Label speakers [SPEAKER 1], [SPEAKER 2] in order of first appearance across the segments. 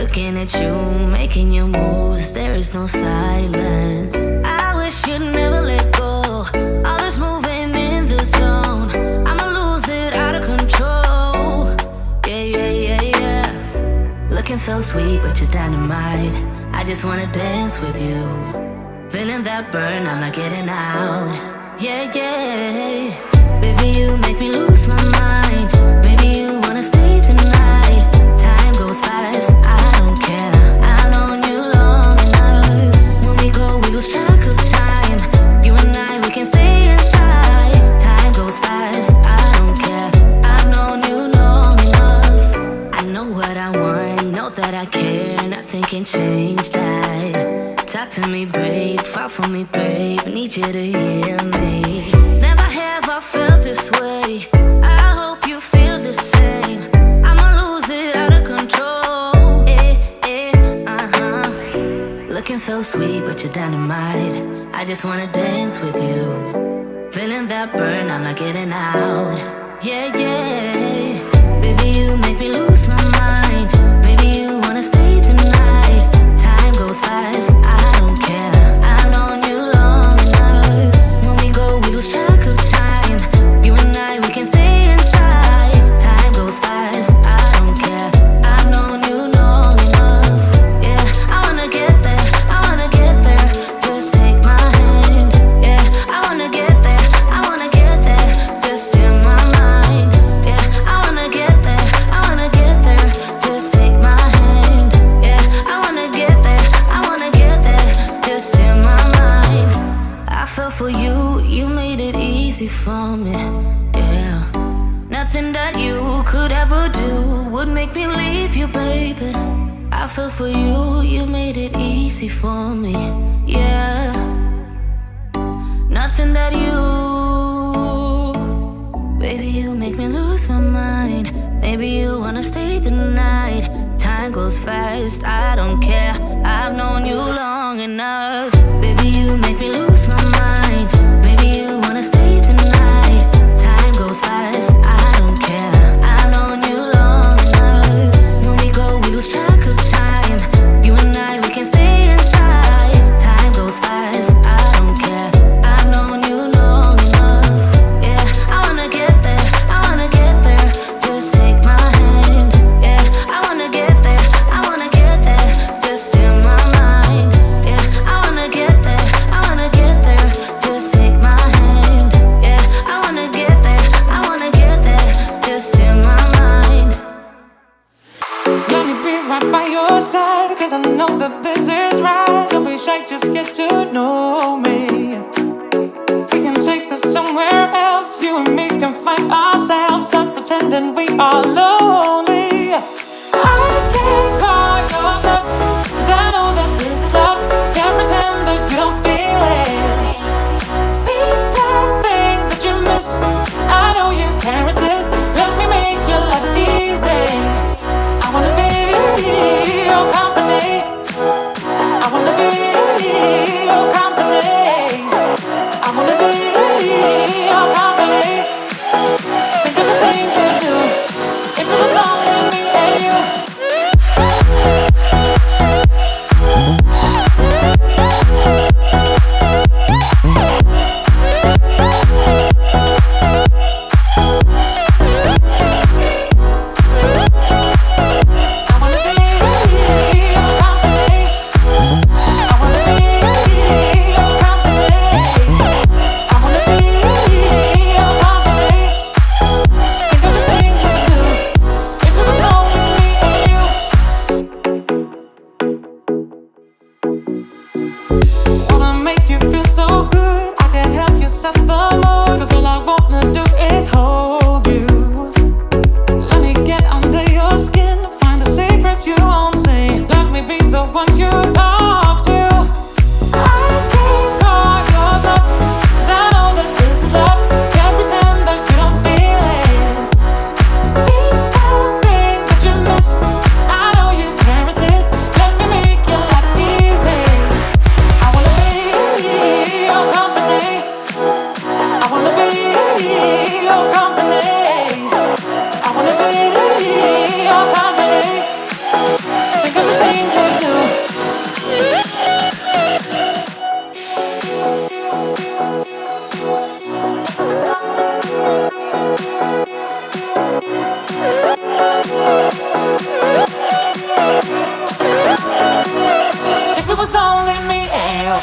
[SPEAKER 1] Looking at you, making your moves, there is no silence. I wish you'd never let go. All this moving in the zone, I'ma lose it out of control. Yeah, yeah, yeah, yeah. Looking so sweet, but you're dynamite. I just wanna dance with you. Feeling that burn, I'm not getting out. Yeah, yeah. Baby, you make me lose my mind. Maybe you wanna stay tonight. Time goes fast, I don't care. I've known you long enough. When we go, we lose track of time. You and I, we can stay inside. Time goes fast, I don't care. I've known you long enough. I know what I want, know that I care. Nothing can change that. Talk to me, babe, fall for me, babe. Need you to hear me. Never have I felt this way. I hope you feel the same. I'ma lose it out of control. Looking so sweet, but you're dynamite. I just wanna dance with you. Feeling that burn, I'm not getting out. Yeah, yeah. Baby, you make me lose my mind. Maybe you wanna stay tonight. Time goes fast, I don't care. I've known you long enough. When we go, we lose track of time. You and I, we can stay inside. Time goes fast, I don't care. I've known you long enough. Yeah, I wanna get there, I wanna get there. Just take my hand. Yeah, I wanna get there, I wanna get there. Just in my mind. Yeah, I wanna get there, I wanna get there. Just take my hand. Yeah, I wanna get there, I wanna get there. Just in my mind. I fell for you, you made it easy for me. Yeah, nothing that you could ever do would make me leave you, baby. I fell for you, you made it easy for me. Yeah, nothing that you, baby, you make me lose my mind. Maybe you wanna stay the night. Time goes fast, I don't care. I've known you long enough. Baby, you make me lose my mind. Maybe you wanna stay tonight. Time goes fast, I don't care. I've known you long enough. When we go, we lose track of time. You and I, we can stay inside. Time goes fast, I don't care. I've known you long enough. Yeah, I wanna get there, I wanna get there. Just take my hand. Yeah, I wanna get there, I wanna get there. Just in my mind. Yeah, I wanna get there, I wanna get there. Just take my hand. Yeah, I wanna get there, I wanna get there. Just in my mind.
[SPEAKER 2] Let me be right by your side, cause I know that this is right. Don't be shy, just get to know me. We can take this somewhere else. You and me can find ourselves. Stop pretending we are lonely. I can't call your bluff, cause I know that this is love. Can't pretend that you don't feel it. Be that thing that you missed. I know you can't resist. Let me make your life easy. I wanna be your company. I wanna be your company. I wanna be your company. Think of the things we do. If it was only me and you. things we do. If it was only me and you.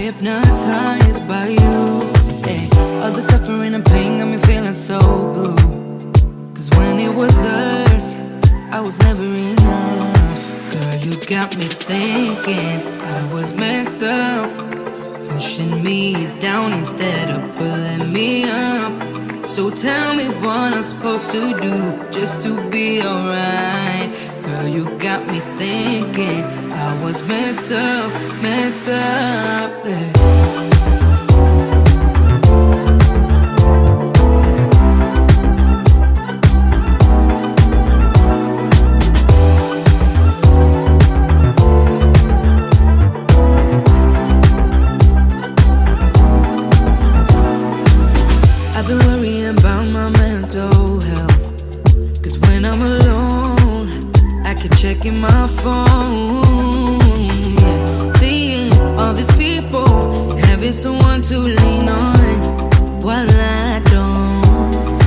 [SPEAKER 3] Hypnotized by you, hey. All the suffering and pain got me feeling so blue. Cause when it was us, I was never enough. Girl, you got me thinking I was messed up, pushing me down instead of pulling me up. So tell me what I'm supposed to do just to be alright. Girl, you got me thinking I was messed up, yeah. I've been worrying about my mental health. Cause when I'm alone, I keep checking my phone, yeah. Seeing all these people, having someone to lean on while I don't.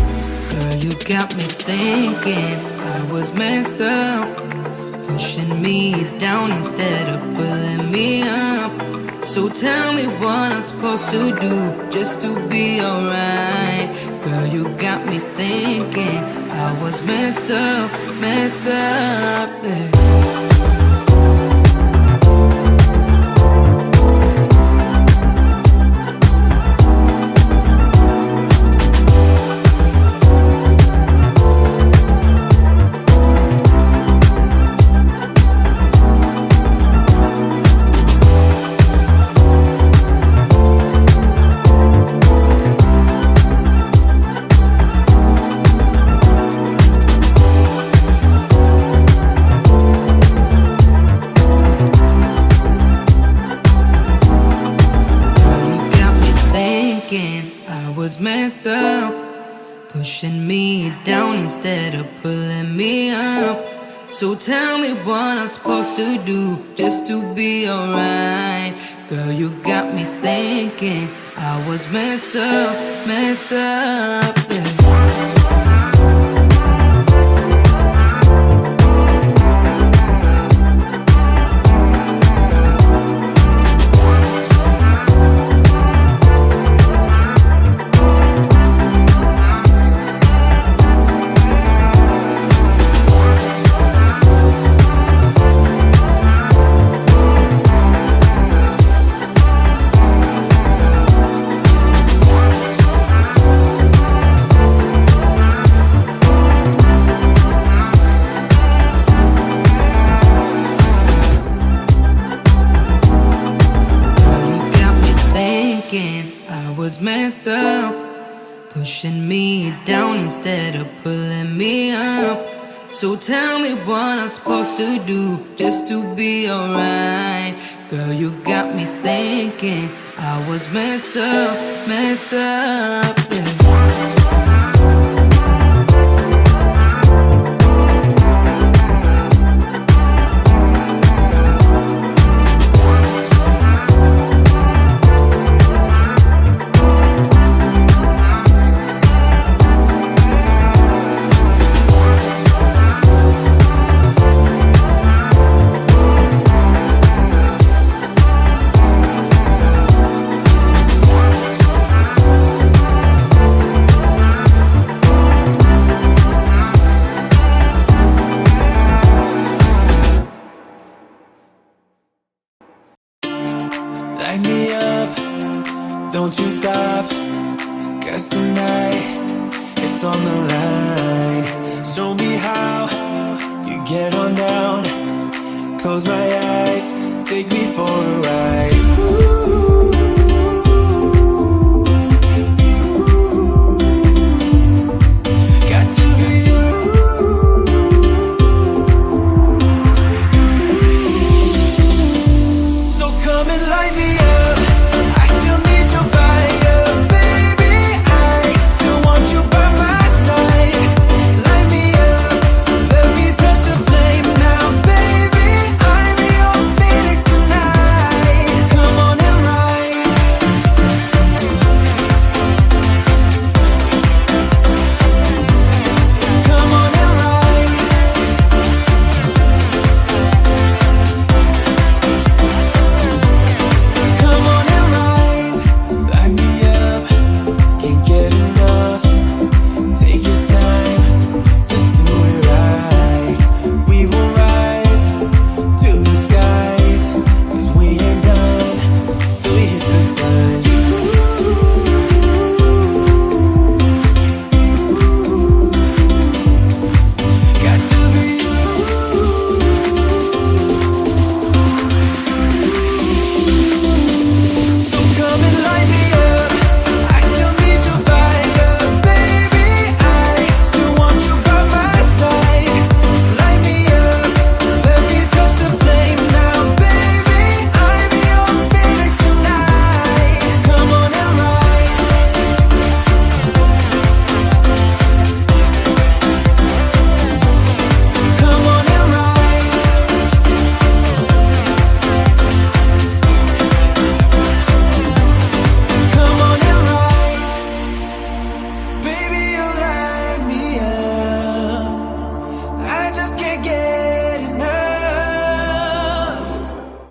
[SPEAKER 3] Girl, you got me thinking I was messed up, pushing me down instead of pulling me up. So tell me what I'm supposed to do just to be alright. Girl, you got me thinking I was messed up, yeah. I was messed up, pushing me down instead of pulling me up. So tell me what I'm supposed to do just to be alright. Girl, you got me thinking I was messed up, yeah. I was messed up, pushing me down instead of pulling me up. So tell me what I'm supposed to do just to be alright. Girl, you got me thinking I was messed up, yeah.
[SPEAKER 4] on the line. Show me how you get on down. Close my eyes, take me for a ride.